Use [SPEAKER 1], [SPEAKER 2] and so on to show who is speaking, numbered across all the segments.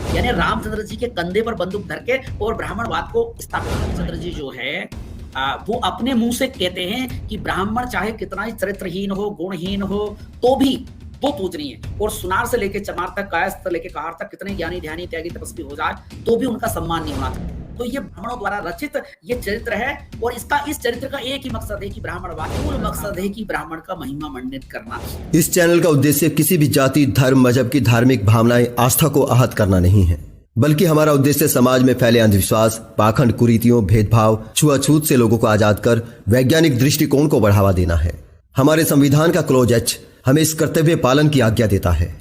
[SPEAKER 1] यानी रामचंद्र जी के कंधे पर बंदूक धर के और ब्राह्मणवाद को स्थापित। रामचंद्र जी जो है वो अपने मुंह से कहते हैं कि ब्राह्मण चाहे कितना ही चरित्रहीन हो, गुणहीन हो, तो भी वो पूजनीय है। और सुनार से लेके चमार तक, कायस्थ से लेके कहार तक कितने ज्ञानी ध्यानी त्यागी तपस्वी हो जाए तो भी उनका सम्मान नहीं होना चाहिए। तो ये ब्राह्मणों द्वारा रचित ये चरित्र है और इस चरित्र का एक ही मकसद है कि ब्राह्मणवाद, मूल मकसद है कि ब्राह्मण का महिमा मंडित करना।
[SPEAKER 2] इस चैनल का उद्देश्य किसी भी जाति, धर्म, मजहब की धार्मिक भावनाएं, आस्था को आहत करना नहीं है, बल्कि हमारा उद्देश्य समाज में फैले अंधविश्वास, पाखंड, कुरीतियों, भेदभाव, छुआछूत से लोगों को आजाद कर वैज्ञानिक दृष्टिकोण को बढ़ावा देना है। हमारे संविधान का क्लॉज एच हमें इस कर्तव्य पालन की आज्ञा देता है।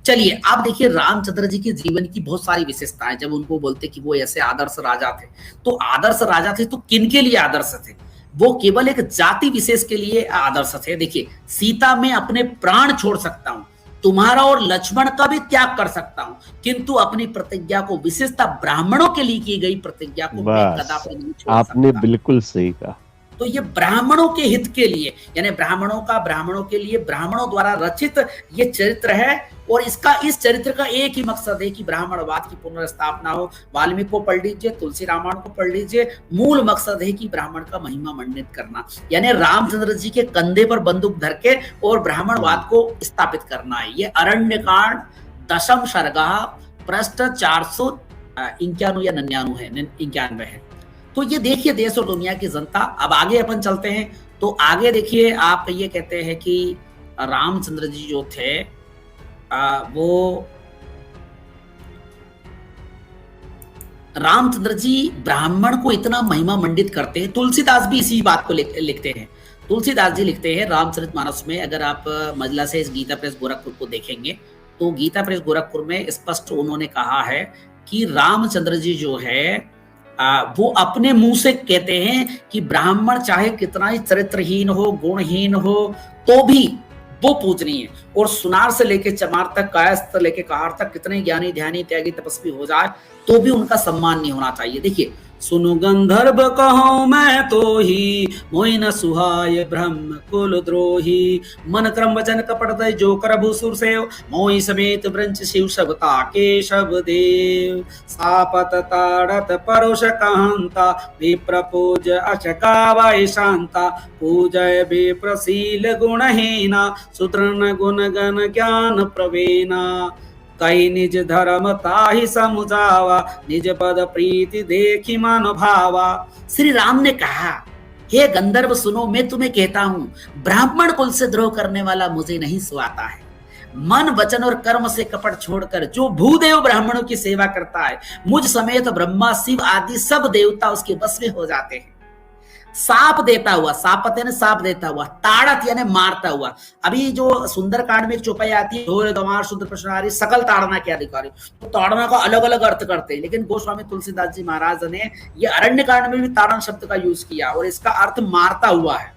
[SPEAKER 1] चलिए आप देखिए रामचंद्र जी के जीवन की बहुत सारी विशेषताएं। जब उनको बोलते कि वो ऐसे आदर्श राजा थे, तो आदर्श राजा थे तो किन के लिए आदर्श थे? वो केवल एक जाति विशेष के लिए आदर्श थे। देखिए, सीता में अपने प्राण छोड़ सकता हूं, तुम्हारा और लक्ष्मण का भी त्याग कर सकता हूं, किंतु अपनी प्रतिज्ञा को, विशेषता ब्राह्मणों के लिए की गई प्रतिज्ञा को मैं कदापि नहीं छोड़ सकता।
[SPEAKER 3] आपने बिल्कुल सही कहा।
[SPEAKER 1] तो ये ब्राह्मणों के हित के लिए, यानी ब्राह्मणों के लिए, ब्राह्मणों द्वारा रचित ये चरित्र है और इस चरित्र का एक ही मकसद है कि ब्राह्मणवाद की पुनर्स्थापना हो। वाल्मीकि को पढ़ लीजिए, तुलसी रामायण को पढ़ लीजिए, मूल मकसद है कि ब्राह्मण का महिमा मंडित करना, यानी रामचंद्र जी के कंधे पर बंदूक धर के और ब्राह्मणवाद को स्थापित करना है। ये अरण्यकांड 10 सर्गा पृष्ठ 491 या 99 है। तो ये देखिए देश और दुनिया की जनता। अब आगे अपन चलते हैं, तो आगे देखिए आप ये कहते हैं कि रामचंद्र जी जो थे वो रामचंद्र जी ब्राह्मण को इतना महिमा मंडित करते हैं। तुलसीदास भी इसी बात को लिखते हैं। तुलसीदास जी लिखते हैं रामचरितमानस में, अगर आप मजला से इस गीता प्रेस गोरखपुर को देखेंगे तो गीता प्रेस गोरखपुर में स्पष्ट उन्होंने कहा है कि रामचंद्र जी जो है वो अपने मुंह से कहते हैं कि ब्राह्मण चाहे कितना ही चरित्रहीन हो, गुणहीन हो, तो भी वो पूजनीय है। और सुनार से लेके चमार तक, कायस्थ से लेके कहार तक कितने ज्ञानी ध्यानी त्यागी तपस्वी हो जाए तो भी उनका सम्मान नहीं होना चाहिए। देखिए, सुनु गंधर्व कहूं मैं तो ही, मोहि न सुहाय ब्रह्म कुल द्रोही, मन क्रम वचन कपट दय जो कर भूसुर सेव, मोहि समेत ब्रंच शिव सबता केशव देव, सापत ताड़त परुष कहंता, विप्र पूज अचकावाय शांता, पूजय विप्रशील गुणहीना, सुतृण गुण गण ज्ञान प्रवीणा, कई निज धर्म ताहि समुझावा, निज पद प्रीति देखी मन भावा। श्री राम ने कहा, हे गंधर्व सुनो, मैं तुम्हें कहता हूं, ब्राह्मण कुल से द्रोह करने वाला मुझे नहीं सुहाता है। मन वचन और कर्म से कपट छोड़कर जो भूदेव ब्राह्मणों की सेवा करता है, मुझ समेत ब्रह्मा शिव आदि सब देवता उसके बस में हो जाते हैं। साप देता हुआ, सापत यानी साप देता हुआ, ताड़त यानी मारता हुआ। अभी जो सुंदरकांड में एक चौपाई आती है, ढोल गंवार शूद्र प्रश्नारी सकल ताड़ना के अधिकारी, तो ताड़ना का अलग अलग अर्थ करते हैं, लेकिन गोस्वामी तुलसीदास जी महाराज ने ये अरण्यकांड में भी ताड़न शब्द का यूज किया और इसका अर्थ मारता हुआ है।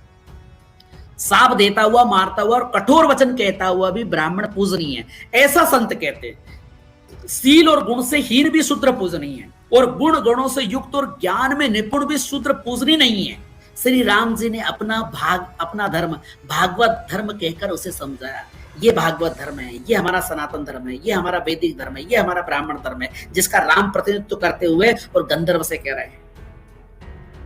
[SPEAKER 1] साप देता हुआ, मारता हुआ और कठोर वचन कहता हुआ भी ब्राह्मण पूजनीय है, ऐसा संत कहते हैं। शील और गुण से हीन भी शूद्र पूजनीय है और गुण गणों से युक्त और ज्ञान में निपुण भी शूद्र पूजनीय नहीं है। श्री राम जी ने अपना धर्म भागवत धर्म कहकर उसे समझाया। ये भागवत धर्म है, ये हमारा सनातन धर्म है, ये हमारा वैदिक धर्म है, ये हमारा ब्राह्मण धर्म है, जिसका राम प्रतिनिधित्व करते हुए और गंधर्व से कह रहे हैं।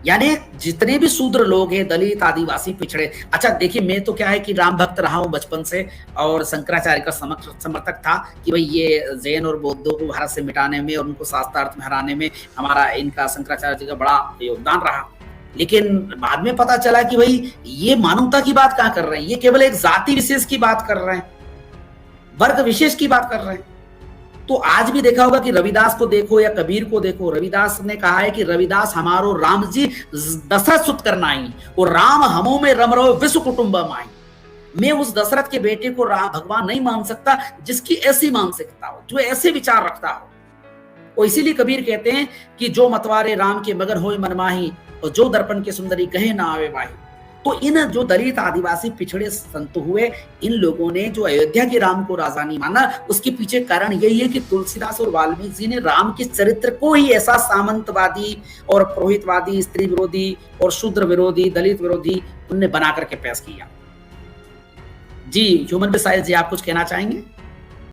[SPEAKER 1] यानी जितने भी शूद्र लोग हैं, दलित, आदिवासी, पिछड़े। अच्छा देखिए, मैं तो क्या है कि राम भक्त रहा हूं बचपन से और शंकराचार्य का समर्थक था कि भाई ये जैन और बौद्धों को भारत से मिटाने में और उनको शास्त्रार्थ में हराने में हमारा, इनका, शंकराचार्य जी का बड़ा योगदान रहा। लेकिन बाद में पता चला कि भाई ये मानवता की बात कहां कर रहे हैं, ये केवल एक जाति विशेष की बात कर रहे हैं, वर्ग विशेष की बात कर रहे हैं। तो आज भी देखा होगा कि रविदास को देखो या कबीर को देखो, रविदास ने कहा है कि रविदास हमारो राम जी दशरथ सुत करना आई और राम हमों में रम रहो विश्व कुटुंबम आई। मैं उस दशरथ के बेटे को राम भगवान नहीं मान सकता जिसकी ऐसी मानसिकता हो, जो ऐसे विचार रखता हो। और इसीलिए कबीर कहते हैं कि जो मतवारे राम के मगर होए मनमाही और जो दर्पण के सुंदरी कहे ना आवे बाही। तो इन जो दलित आदिवासी पिछड़े संत हुए, इन लोगों ने जो अयोध्या के राम को राजा नहीं माना, उसके पीछे कारण यही है कि तुलसीदास और वाल्मीकि जी ने राम के चरित्र को ही ऐसा सामंतवादी और पुरोहितवादी, स्त्री विरोधी और शूद्र विरोधी, दलित विरोधी उनने बना करके पेश किया। जी ह्यूमन बिसाइल जी, आप कुछ कहना चाहेंगे?